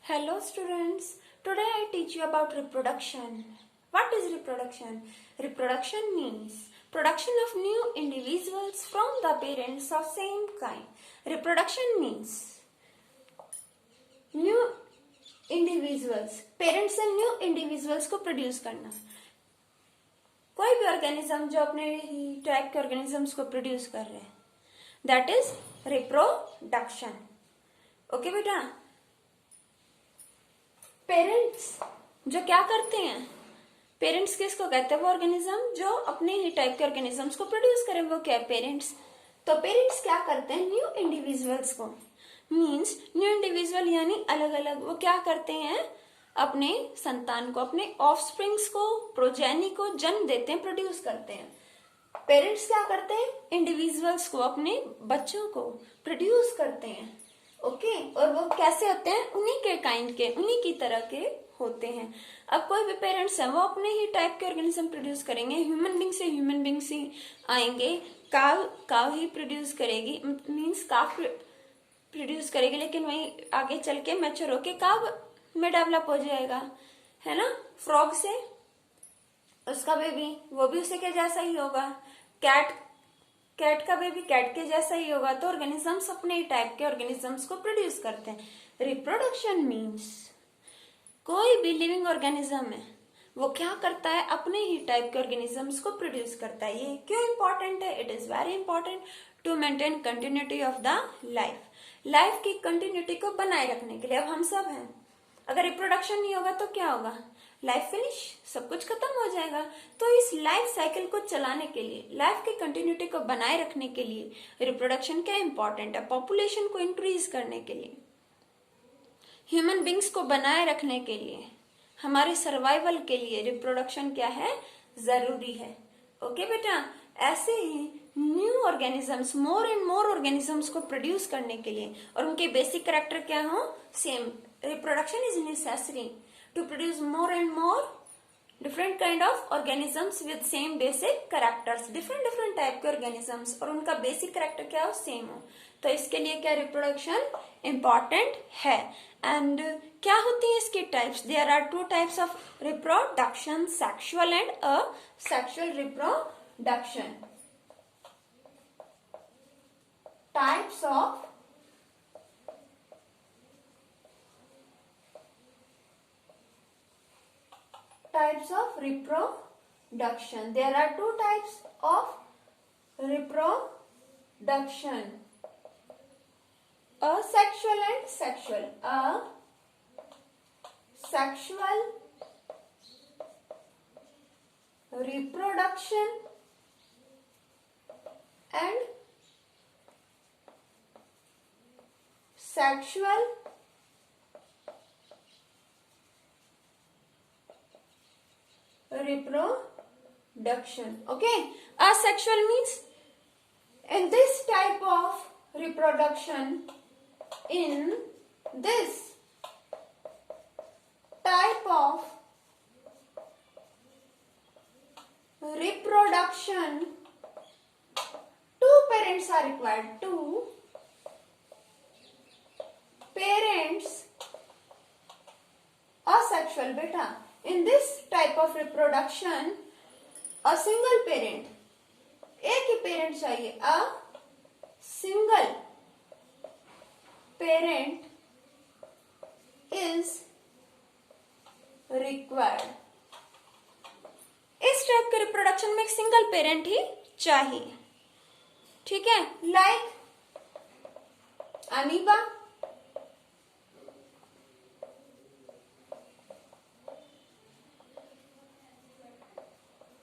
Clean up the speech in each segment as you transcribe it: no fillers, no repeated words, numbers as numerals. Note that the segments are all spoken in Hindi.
Hello students, today I teach you about reproduction. What is reproduction? Reproduction means production of new individuals from the parents of same kind. Reproduction means new individuals, parents से new individuals को produce करना. कोई भी ऑर्गेनिज्म जो अपने ही टाइप के ऑर्गेनिजम्स को प्रोड्यूस कर रहे हैं, दैट इज रिप्रोडक्शन. ओके बेटा, पेरेंट्स जो क्या करते हैं, पेरेंट्स किसको कहते हैं? वो ऑर्गेनिज्म जो अपने ही टाइप के ऑर्गेनिजम्स को प्रोड्यूस करें, वो क्या है? पेरेंट्स. तो पेरेंट्स क्या करते हैं? न्यू इंडिविजुअल्स को, मीन्स न्यू इंडिविजुअल यानी अलग अलग, वो क्या करते हैं? अपने संतान को, अपने ऑफस्प्रिंग्स को, प्रोजेनी को जन्म देते हैं, प्रोड्यूस करते हैं. पेरेंट्स क्या करते हैं? इंडिविजुअल्स को, अपने बच्चों को प्रोड्यूस करते हैं. ओके, और वो कैसे होते हैं? उन्हीं के काइंड के, उन्हीं की तरह के होते हैं. अब कोई भी पेरेंट्स है, वो अपने ही टाइप के ऑर्गेनिज्म प्रोड्यूस करेंगे. ह्यूमन बींग से ह्यूमन बींग्स ही आएंगे. काव ही प्रोड्यूस करेगी, मीन्स काव प्रोड्यूस करेगी, लेकिन वही आगे चल के मैच्योर होके काव में डेवलप हो जाएगा, है ना. फ्रॉग से उसका बेबी, वो भी उसी के जैसा ही होगा. कैट का बेबी कैट के जैसा ही होगा. तो ऑर्गेनिजम्स अपने टाइप के ऑर्गेनिजम्स को प्रोड्यूस करते हैं. रिप्रोडक्शन मीन्स कोई भी लिविंग ऑर्गेनिज्म है, वो क्या करता है? अपने ही टाइप के ऑर्गेनिजम्स को प्रोड्यूस करता है. ये क्यों इंपॉर्टेंट है? It is very important to maintain continuity of the life. Life की कंटिन्यूटी को बनाए रखने के लिए. अब हम सब हैं, अगर रिप्रोडक्शन नहीं होगा तो क्या होगा? लाइफ फिनिश, सब कुछ खत्म हो जाएगा. तो इस लाइफ साइकिल को चलाने के लिए, लाइफ की कंटिन्यूटी को बनाए रखने के लिए रिप्रोडक्शन क्या इंपॉर्टेंट है? पॉपुलेशन को इंक्रीज करने के लिए, ह्यूमन बींग्स को बनाए रखने के लिए, हमारे सर्वाइवल के लिए रिप्रोडक्शन क्या है? जरूरी है. ओके बेटा, ऐसे ही new organisms, more and more organisms को प्रोड्यूस करने के लिए, और उनके बेसिक कैरेक्टर क्या हो? Same. Reproduction is necessary to produce more and more different kind of organisms with same basic characters. different type के organisms, और उनका basic character क्या हो? सेम हो. तो इसके लिए क्या रिप्रोडक्शन important है. एंड क्या होती है इसकी types? There are two types of reproduction, sexual and asexual reproduction. Types of reproduction. There are two types of reproduction, asexual and sexual. Asexual reproduction and sexual reproduction. Okay, asexual means in this type of reproduction, in this type of reproduction, two parents are required. Two parents. Asexual beta, in this type of reproduction, a single parent, एक ही पेरेंट चाहिए. a single parent is required. इस टाइप के रिप्रोडक्शन में एक सिंगल पेरेंट ही चाहिए. ठीक है, like amoeba,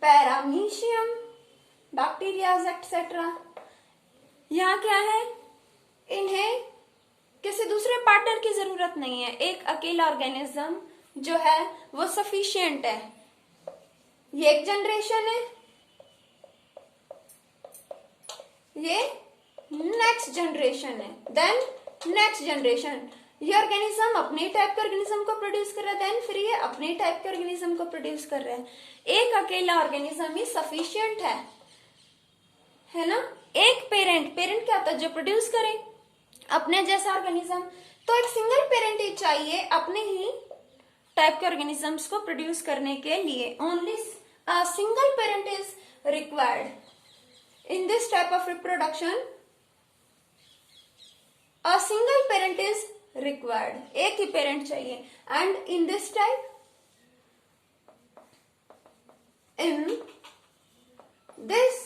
paramecium, bacteria etcetera. यहाँ क्या है? इन्हें किसी दूसरे पार्टनर की जरूरत नहीं है. एक अकेला ऑर्गेनिज्म जो है वो सफिशिएंट है. ये एक जनरेशन है, ये नेक्स्ट जनरेशन है, देन नेक्स्ट जनरेशन. ये ऑर्गेनिज्म अपने टाइप के ऑर्गेनिज्म को प्रोड्यूस कर रहा है, देन फिर ये अपने टाइप के ऑर्गेनिज्म को प्रोड्यूस कर रहे हैं. एक अकेला ऑर्गेनिज्म ही सफिशिएंट है ना. एक पेरेंट क्या होता है? जो प्रोड्यूस करे अपने जैसा ऑर्गेनिज्म. तो एक सिंगल पेरेंट ही चाहिए अपने ही टाइप के ऑर्गेनिजम्स को प्रोड्यूस करने के लिए। Only a single parent is required in this type of reproduction. A single parent is required, एक ही पेरेंट चाहिए। And in this type, in this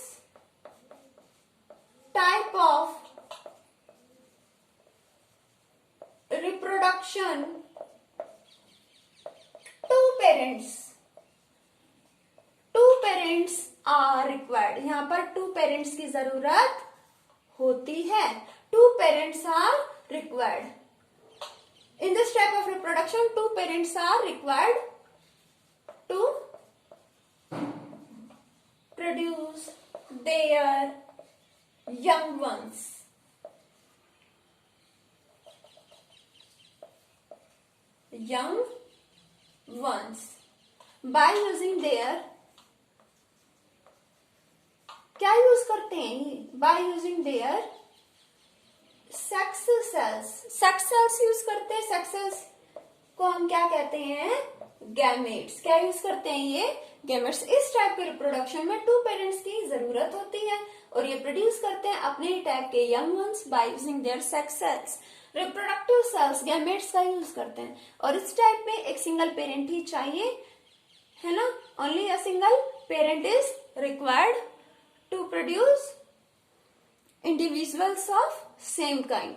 type of reproduction, two parents are required। यहां पर टू पेरेंट्स की जरूरत होती है। Two parents are required in this type of reproduction. Two parents are required to produce their young ones। young ones by using their, क्या यूज करते हैं ये? by using their sex cells। sex cells use करते हैं। sex cells को हम क्या कहते हैं? गैमेट्स। क्या यूज करते हैं ये? गैमेट्स। इस टाइप के रिप्रोडक्शन में टू पेरेंट्स की जरूरत होती है और ये प्रोड्यूस करते हैं अपने टाइप के young ones by using their sex cells. Reproductive cells gametes का यूज करते हैं और इस टाइप में एक सिंगल पेरेंट ही चाहिए, है ना। Only a single parent is required to produce individuals of same kind.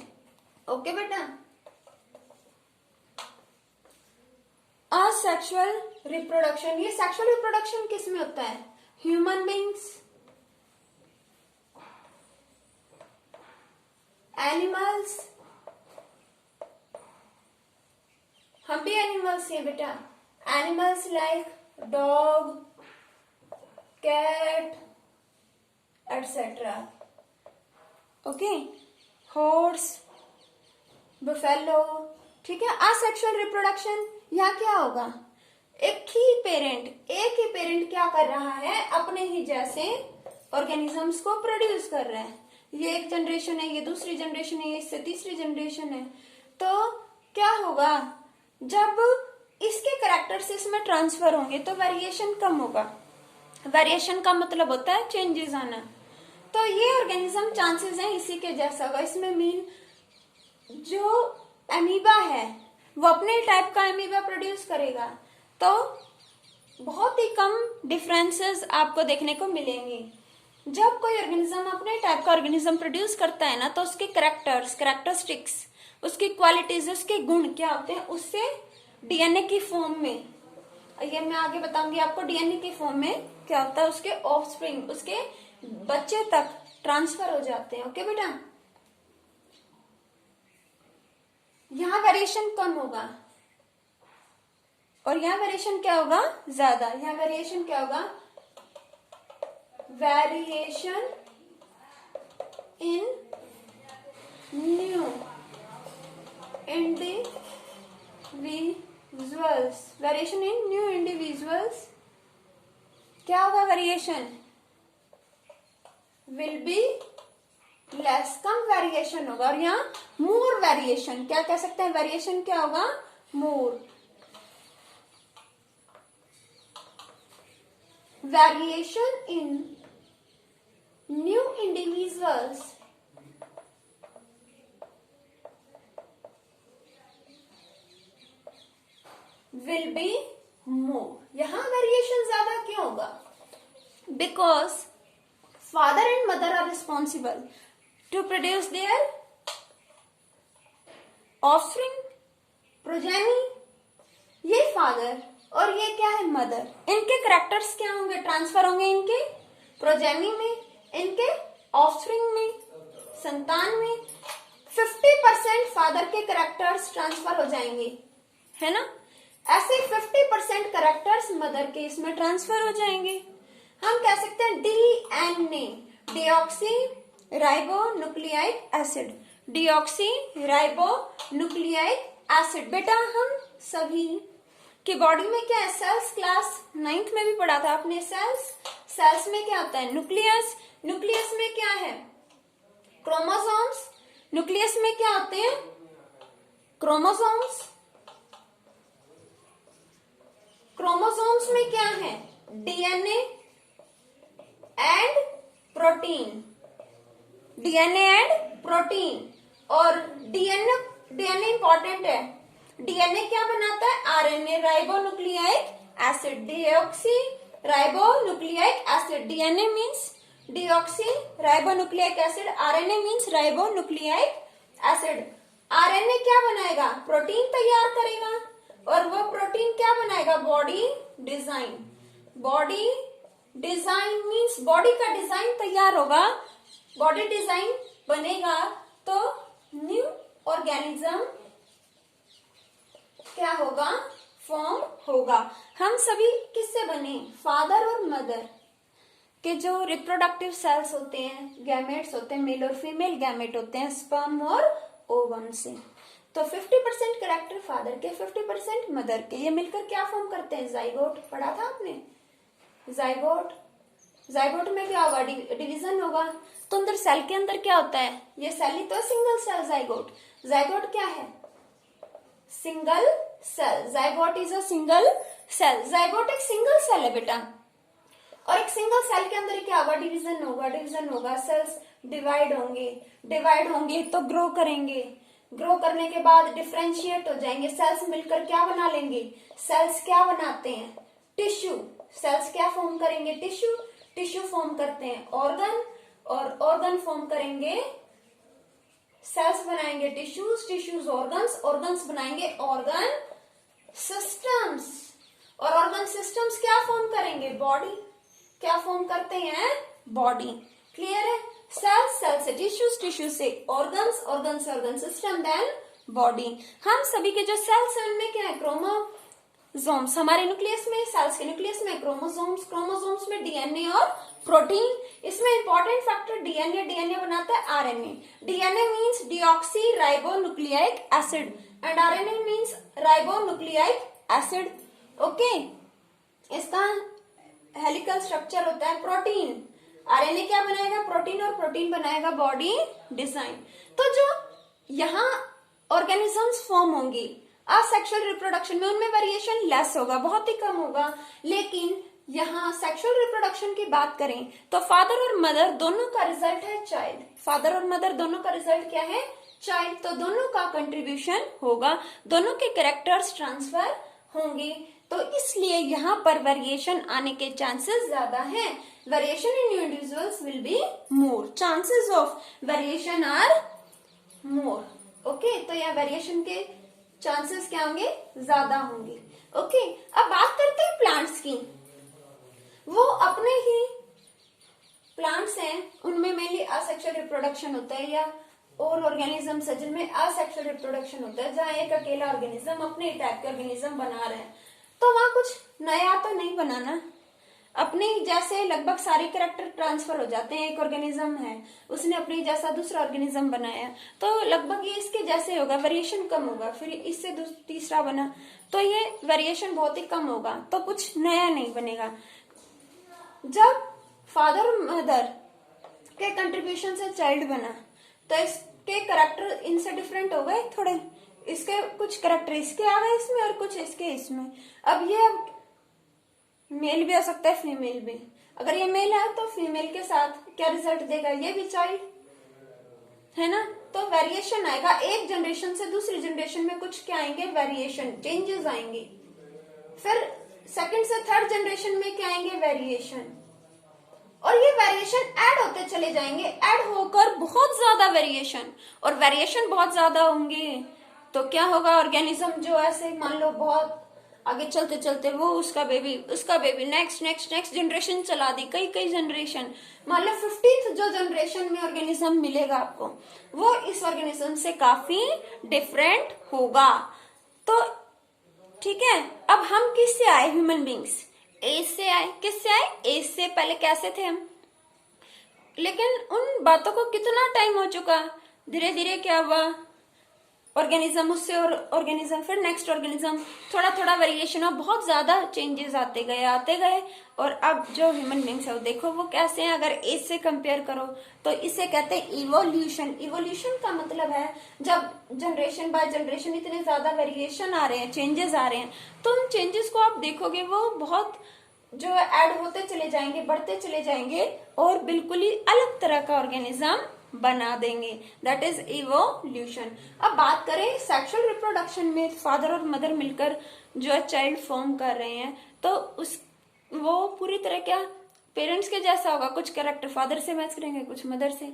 Okay बेटा। असेक्सुअल रिप्रोडक्शन, ये सेक्सुअल रिप्रोडक्शन किस में होता है? ह्यूमन बींग्स, एनिमल्स, हम भी एनिमल्स हैं बेटा। Animals like dog, cat etcetera. Okay, horse, buffalo. ठीक है। असेक्सुअल रिप्रोडक्शन, यहाँ क्या होगा? एक ही पेरेंट क्या कर रहा है? अपने ही जैसे ऑर्गेनिजम्स को प्रोड्यूस कर रहा है। ये एक जनरेशन है, ये दूसरी जनरेशन है, इससे तीसरी जनरेशन है। तो क्या होगा? जब इसके कैरेक्टर्स इसमें ट्रांसफर होंगे तो वेरिएशन कम होगा। वेरिएशन का मतलब होता है चेंजेस आना। तो ये ऑर्गेनिज्म चांसेस हैं इसी के जैसा होगा। इसमें मीन जो एमीबा है वो अपने टाइप का एमीबा प्रोड्यूस करेगा, तो बहुत ही कम डिफरेंसेस आपको देखने को मिलेंगे। जब कोई ऑर्गेनिज्म अपने टाइप का ऑर्गेनिज्म प्रोड्यूस करता है ना, तो उसके कैरेक्टरिस्टिक्स, उसकी क्वालिटीज, उसके गुण क्या होते हैं, उससे डीएनए की फॉर्म में, ये मैं आगे बताऊंगी आपको डीएनए की फॉर्म में क्या होता है, उसके ऑफस्प्रिंग, उसके बच्चे तक ट्रांसफर हो जाते हैं। ओके बेटा। यहाँ वेरिएशन कम होगा और यहाँ वेरिएशन क्या होगा? ज्यादा। यहाँ वेरिएशन क्या होगा? Variation in new individuals. Variation in new individuals क्या होगा? Variation will be less, come variation होगा। और यहाँ मोर वेरिएशन, क्या कह सकते हैं? वेरिएशन क्या होगा? More. Variation in new individuals will be more. यहां वेरिएशन ज्यादा क्यों होगा? Because father and mother are responsible to produce their offspring, progeny। ये फादर और ये क्या है? मदर। इनके कैरेक्टर्स क्या होंगे? ट्रांसफर होंगे इनके प्रोजेनी में, इनके ऑफस्प्रिंग में, संतान में। 50% फादर के कैरेक्टर्स ट्रांसफर हो जाएंगे, है ना। ऐसे 50% कैरेक्टर्स मदर के इसमें ट्रांसफर हो जाएंगे। हम कह सकते हैं DNA, deoxyribonucleic acid. Deoxyribonucleic acid. बेटा हम सभी की बॉडी में क्या है? सेल्स क्लास 9th में भी पढ़ा था आपने। सेल्स में क्या होता है? न्यूक्लियस। न्यूक्लियस में क्या है? क्रोमोसोम्स। न्यूक्लियस में क्या होते हैं? क्रोमोसोम्स, क्रोमोसोम्स में क्या है? DNA and protein, DNA and protein. और डीएनए इंपॉर्टेंट है। डीएनए क्या बनाता है? RNA, ribonucleic acid, deoxyribonucleic acid. DNA means deoxyribonucleic acid, RNA means ribonucleic acid. RNA क्या बनाएगा? प्रोटीन तैयार करेगा, और वो प्रोटीन क्या बनाएगा? Body design. Body design means body का डिजाइन तैयार होगा, बॉडी डिजाइन बनेगा तो न्यू ऑर्गेनिज्म क्या होगा? फॉर्म होगा। हम सभी किससे बने? फादर और मदर के जो रिप्रोडक्टिव सेल्स होते हैं, गैमेट्स होते हैं, मेल और फीमेल गैमेट होते हैं, स्पर्म और ओवम से। तो 50% कैरेक्टर फादर के, 50% मदर के, ये मिलकर क्या फॉर्म करते हैं? जाइगोट। पढ़ा था आपने जाइगोट। जाइगोट में क्या होगा? डिवीजन होगा। तो अंदर सेल के अंदर क्या होता है? ये सेल ही तो सिंगल सेल जाइगोट। जाइगोट क्या है? Single cell. Zygote is a single cell. Zygote एक सिंगल सेल है बेटा, और एक सिंगल सेल के अंदर क्या होगा? डिवीजन होगा। डिवीजन होगा, सेल्स डिवाइड होंगे, डिवाइड होंगे तो ग्रो करेंगे, ग्रो करने के बाद डिफरेंशिएट हो जाएंगे। सेल्स मिलकर क्या बना लेंगे? सेल्स क्या बनाते हैं? टिश्यू। सेल्स क्या फॉर्म करेंगे? टिश्यू। टिश्यू फॉर्म करते हैं ऑर्गन, और ऑर्गन फॉर्म करेंगे, सेल्स बनाएंगे टिश्यूज, टिश्यूज ऑर्गन्स, ऑर्गन्स बनाएंगे ऑर्गन सिस्टम्स, और ऑर्गन सिस्टम्स क्या फॉर्म करेंगे? बॉडी। क्या फॉर्म करते हैं? बॉडी। क्लियर है? सेल्स, सेल से टिश्यूज, टिश्यू से ऑर्गन्स, ऑर्गन से ऑर्गन सिस्टम, देन बॉडी। हम सभी के जो सेल्स हैं उनमें क्या है? क्रोमोसोम्स। हमारे न्यूक्लियस में, सेल्स के न्यूक्लियस में क्रोमोसोम्स, क्रोमोसोम्स में डीएनए और प्रोटीन। इसमें इंपॉर्टेंट फैक्टर डीएनए, डीएनए बनाता है RNA. DNA means deoxyribonucleic acid, and RNA means ribonucleic acid. Okay, इसका हेलिकल स्ट्रक्चर होता है। प्रोटीन, आरएनए क्या बनाएगा? प्रोटीन, और प्रोटीन बनाएगा बॉडी डिजाइन। तो जो यहाँ ऑर्गेनिजम्स फॉर्म होंगी असेक्सुअल रिप्रोडक्शन में, उनमें वेरिएशन लेस होगा, बहुत ही कम होगा। लेकिन यहाँ सेक्सुअल रिप्रोडक्शन की बात करें तो फादर और मदर दोनों का रिजल्ट है चाइल्ड। फादर और मदर दोनों का रिजल्ट क्या है? चाइल्ड। तो दोनों का कंट्रीब्यूशन होगा, दोनों के कैरेक्टर्स ट्रांसफर होंगे, तो इसलिए यहाँ पर वेरिएशन आने के चांसेस ज्यादा हैं। Variation in individuals will be more, chances of variation are more. Okay, तो यहाँ वेरिएशन के चांसेस क्या होंगे? ज्यादा होंगे। ओके, अब बात करते हैं प्लांट्स की। वो अपने ही प्लांट्स हैं, उनमें मेनली असेक्सुअल रिप्रोडक्शन होता है, या और ऑर्गेनिजम्स है जिनमें असेक्सुअल रिप्रोडक्शन होता है, जहाँ एक अकेला ऑर्गेनिज्म अपने टाइप के ऑर्गेनिज्म बना रहे हैं। तो वहां कुछ नया तो नहीं बनाना, अपने जैसे लगभग सारे कैरेक्टर ट्रांसफर हो जाते हैं। एक ऑर्गेनिज्म है, उसने अपने जैसा दूसरा ऑर्गेनिज्म बनाया, तो लगभग ये इसके जैसे होगा, वेरिएशन कम होगा। फिर इससे तीसरा बना, तो ये वेरिएशन बहुत ही कम होगा, तो कुछ नया नहीं बनेगा। जब फादर और मदर के कंट्रीब्यूशन से चाइल्ड बना, तो इसके कैरेक्टर इनसे डिफरेंट हो गए थोड़े। इसके कुछ कैरेक्टर इसके आ गए इसमें, और कुछ इसके इसमें। अब ये मेल भी हो सकता है, फीमेल भी। अगर ये मेल है तो फीमेल के साथ क्या रिजल्ट देगा? ये भी चाइल्ड है ना। तो वेरिएशन आएगा, एक जनरेशन से दूसरी जनरेशन में कुछ क्या आएंगे? वेरिएशन, चेंजेस आएंगे। फिर सेकंड से थर्ड जनरेशन में क्या आएंगे? वेरिएशन। और ये वेरिएशन ऐड होते चले जाएंगे, ऐड होकर बहुत ज्यादा वेरिएशन, और वेरिएशन बहुत ज्यादा होंगे तो क्या होगा? ऑर्गेनिज्म जो ऐसे मान लो बहुत आगे चलते चलते वो उसका baby next next next generation चला दी, कई कई जनरेशन, मान लो 50th जो जनरेशन में ऑर्गेनिज्म मिलेगा आपको, वो इस ऑर्गेनिज्म से काफी डिफरेंट होगा। तो ठीक है, अब हम किससे आए? ह्यूमन बींग्स एज से आए। किससे आए? एज से। पहले कैसे थे हम? लेकिन उन बातों को कितना टाइम हो चुका, धीरे धीरे क्या हुआ? ऑर्गेनिज्म, उससे और ऑर्गेनिज्म, फिर नेक्स्ट ऑर्गेनिज्म, थोड़ा थोड़ा वेरिएशन और बहुत ज्यादा चेंजेस आते गए। और अब जो ह्यूमन बींग्स है वो देखो वो कैसे हैं, अगर इससे कंपेयर करो तो इसे कहते हैं इवोल्यूशन। इवोल्यूशन का मतलब है जब जनरेशन बाय जनरेशन इतने ज्यादा वेरिएशन आ रहे हैं, चेंजेस आ रहे हैं, तो उन चेंजेस को आप देखोगे वो बहुत जो ऐड होते चले जाएंगे, बढ़ते चले जाएंगे और बिल्कुल ही अलग तरह का ऑर्गेनिज्म बना देंगे। That is evolution. अब बात करें सेक्सुअल रिप्रोडक्शन में, फादर और मदर मिलकर जो है चाइल्ड फॉर्म कर रहे हैं, तो उस वो पूरी तरह क्या पेरेंट्स के जैसा होगा, कुछ कैरेक्टर फादर से मैच करेंगे, कुछ मदर से।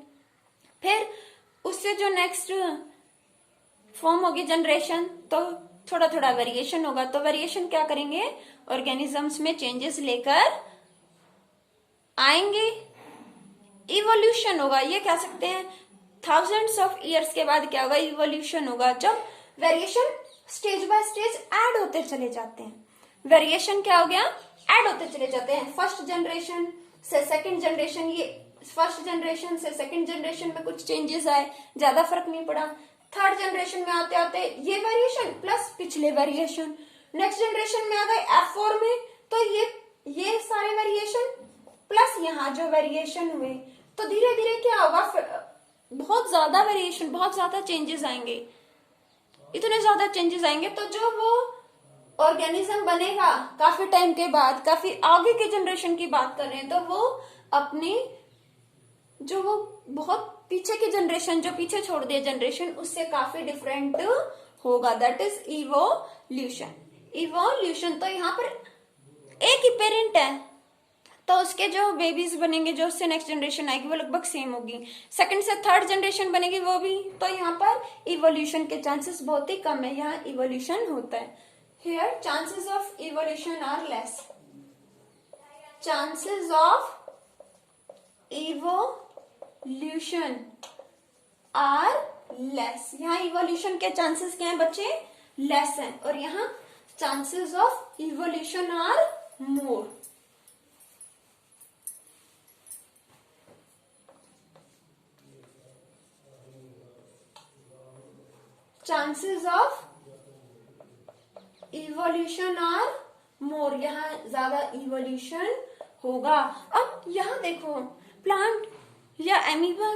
फिर उससे जो नेक्स्ट फॉर्म होगी जनरेशन, तो थोड़ा थोड़ा वेरिएशन होगा। तो वेरिएशन क्या करेंगे, ऑर्गेनिजम्स में चेंजेस लेकर आएंगे, इवोल्यूशन होगा। ये कह सकते हैं थाउजेंड्स ऑफ इयर्स के बाद क्या होगा, इवोल्यूशन होगा, जब variation stage by stage add होते चले जाते हैं। वेरिएशन क्या हो गया, ऐड होते चले जाते हैं। फर्स्ट जनरेशन से सेकंड जनरेशन, ये फर्स्ट जनरेशन से सेकंड जनरेशन में कुछ चेंजेस आए, ज्यादा फर्क नहीं पड़ा। थर्ड जनरेशन में आते आते ये वेरिएशन प्लस पिछले वेरिएशन, नेक्स्ट जनरेशन में आ गए F4 में, तो ये सारे वेरिएशन प्लस यहाँ जो वेरिएशन हुए, तो धीरे धीरे क्या होगा, बहुत ज्यादा वेरिएशन, बहुत ज्यादा चेंजेस आएंगे। इतने ज्यादा चेंजेस आएंगे तो जो वो ऑर्गेनिज्म बनेगा काफी टाइम के बाद, काफी आगे के जनरेशन की बात कर रहे हैं, तो वो अपनी जो वो बहुत पीछे की जनरेशन, जो पीछे छोड़ दिया जनरेशन, उससे काफी डिफरेंट होगा। That is evolution. इवोल्यूशन तो यहाँ पर एक ही पेरेंट है, तो उसके जो बेबीज बनेंगे, जो उससे नेक्स्ट जनरेशन आएगी, वो लगभग सेम होगी। सेकंड से थर्ड जनरेशन बनेगी वो भी, तो यहाँ पर इवोल्यूशन के चांसेस बहुत ही कम है, यहाँ इवोल्यूशन होता है। Here chances of evolution are less. Chances of evolution are less. यहाँ इवोल्यूशन के चांसेस क्या है बच्चे, लेस हैं, और यहाँ chances of evolution are more. Chances of evolution are more, यहाँ ज्यादा इवोल्यूशन होगा। अब यहाँ देखो प्लांट या एमीबा,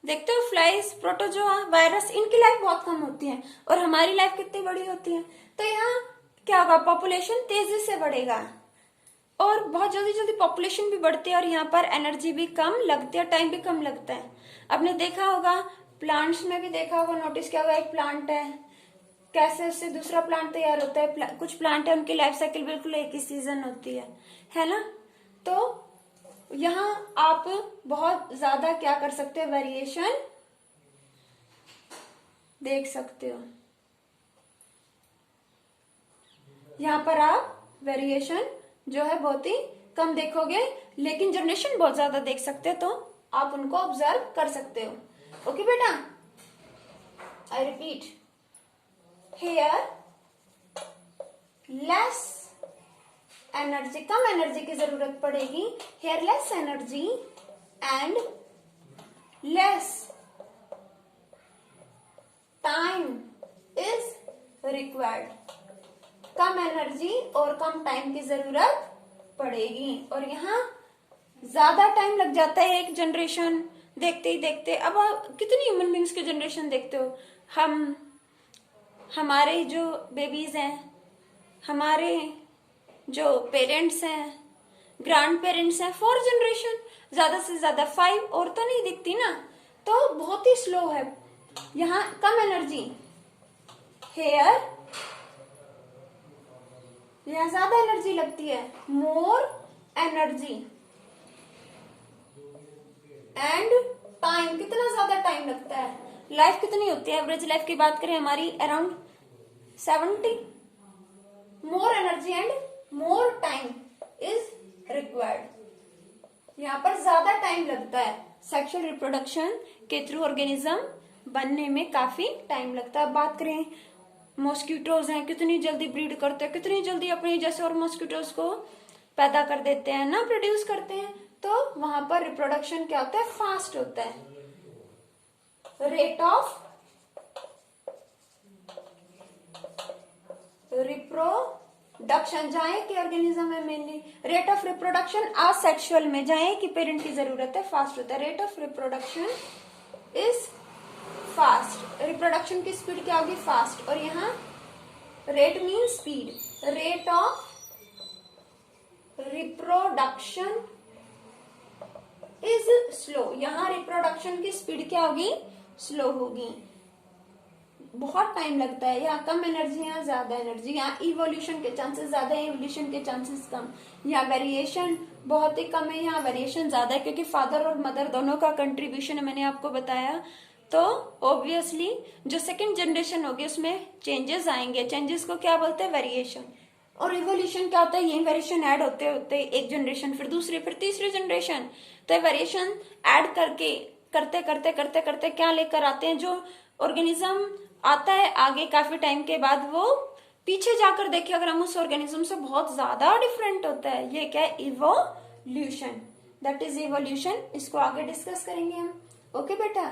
देखते हो फ्लाइज, प्रोटोजोआ, वायरस, इनकी लाइफ बहुत कम होती है और हमारी लाइफ कितनी बड़ी होती है। तो यहाँ क्या होगा, पॉपुलेशन तेजी से बढ़ेगा और बहुत जल्दी जल्दी पॉपुलेशन भी बढ़ती है, और यहाँ पर एनर्जी भी कम लगती है, टाइम भी कम लगता है। आपने देखा होगा प्लांट्स में भी देखा होगा, नोटिस किया होगा, एक प्लांट है कैसे उससे दूसरा प्लांट तैयार होता है। कुछ प्लांट है उनकी लाइफ साइकिल बिल्कुल एक ही सीजन होती है ना। तो यहाँ आप बहुत ज्यादा क्या कर सकते हो, वेरिएशन देख सकते हो। यहाँ पर आप वेरिएशन जो है बहुत ही कम देखोगे, लेकिन जनरेशन बहुत ज्यादा देख सकते हो, तो आप उनको ऑब्जर्व कर सकते हो। ओके बेटा, I repeat, here less energy, come energy की जरूरत पड़ेगी। Here less energy and less time is required. Come energy और कम टाइम की जरूरत पड़ेगी, और यहाँ ज्यादा टाइम लग जाता है एक जनरेशन देखते ही देखते। अब आप कितनी ह्यूमन बींग्स की जनरेशन देखते हो, हमारे जो बेबीज हैं, हमारे जो पेरेंट्स हैं, ग्रैंड पेरेंट्स हैं, 4 जनरेशन, ज्यादा से ज्यादा 5, और तो नहीं दिखती ना, तो बहुत ही स्लो है। यहाँ कम एनर्जी, हेयर यहाँ ज्यादा एनर्जी लगती है, मोर एनर्जी एंड टाइम, कितना ज्यादा टाइम लगता है। लाइफ कितनी होती है, एवरेज लाइफ की बात करें हमारी around 70। More energy and more time is required. यहाँ पर ज्यादा टाइम लगता है, सेक्सुअल रिप्रोडक्शन के थ्रू ऑर्गेनिज्म बनने में काफी टाइम लगता है। बात करें मॉस्किटोज हैं, कितनी जल्दी ब्रीड करते हैं, कितनी जल्दी अपने जैसे और मॉस्किटोज को पैदा कर देते हैं ना, प्रोड्यूस करते हैं, तो वहां पर रिप्रोडक्शन क्या होता है, फास्ट होता है। रेट ऑफ रिप्रोडक्शन, जाए कि ऑर्गेनिज्म है mainly, rate of reproduction asexual में, जाए कि पेरेंट की जरूरत है, फास्ट होता है, rate of reproduction is fast, reproduction की स्पीड क्या होगी, फास्ट, और यहाँ rate mean speed, rate of reproduction is slow, यहाँ रिप्रोडक्शन की स्पीड क्या होगी, स्लो होगी, बहुत टाइम लगता है, यहाँ कम एनर्जी, यहाँ ज्यादा एनर्जी, यहाँ इवोल्यूशन के चांसेस ज्यादा है, इवोल्यूशन के चांसेस कम, यहाँ वेरिएशन बहुत ही कम है, यहाँ वेरिएशन ज्यादा है, क्योंकि फादर और मदर दोनों का कंट्रीब्यूशन है, मैंने आपको बताया। तो ऑब्वियसली जो सेकंड जनरेशन होगी उसमें चेंजेस आएंगे, चेंजेस को क्या बोलते हैं, वेरिएशन, और इवोल्यूशन क्या होता है, ये वेरिएशन ऐड होते होते एक जनरेशन, फिर दूसरी, फिर तीसरी जनरेशन, तो वेरिएशन ऐड करके करते करते करते करते क्या लेकर आते हैं, जो ऑर्गेनिज्म आता है आगे काफी टाइम के बाद, वो पीछे जाकर देखे अगर हम उस ऑर्गेनिज्म से बहुत ज्यादा डिफरेंट होता है, ये क्या है, इवोल्यूशन, दैट इज इवोल्यूशन, इसको आगे डिस्कस करेंगे हम। ओके बेटा।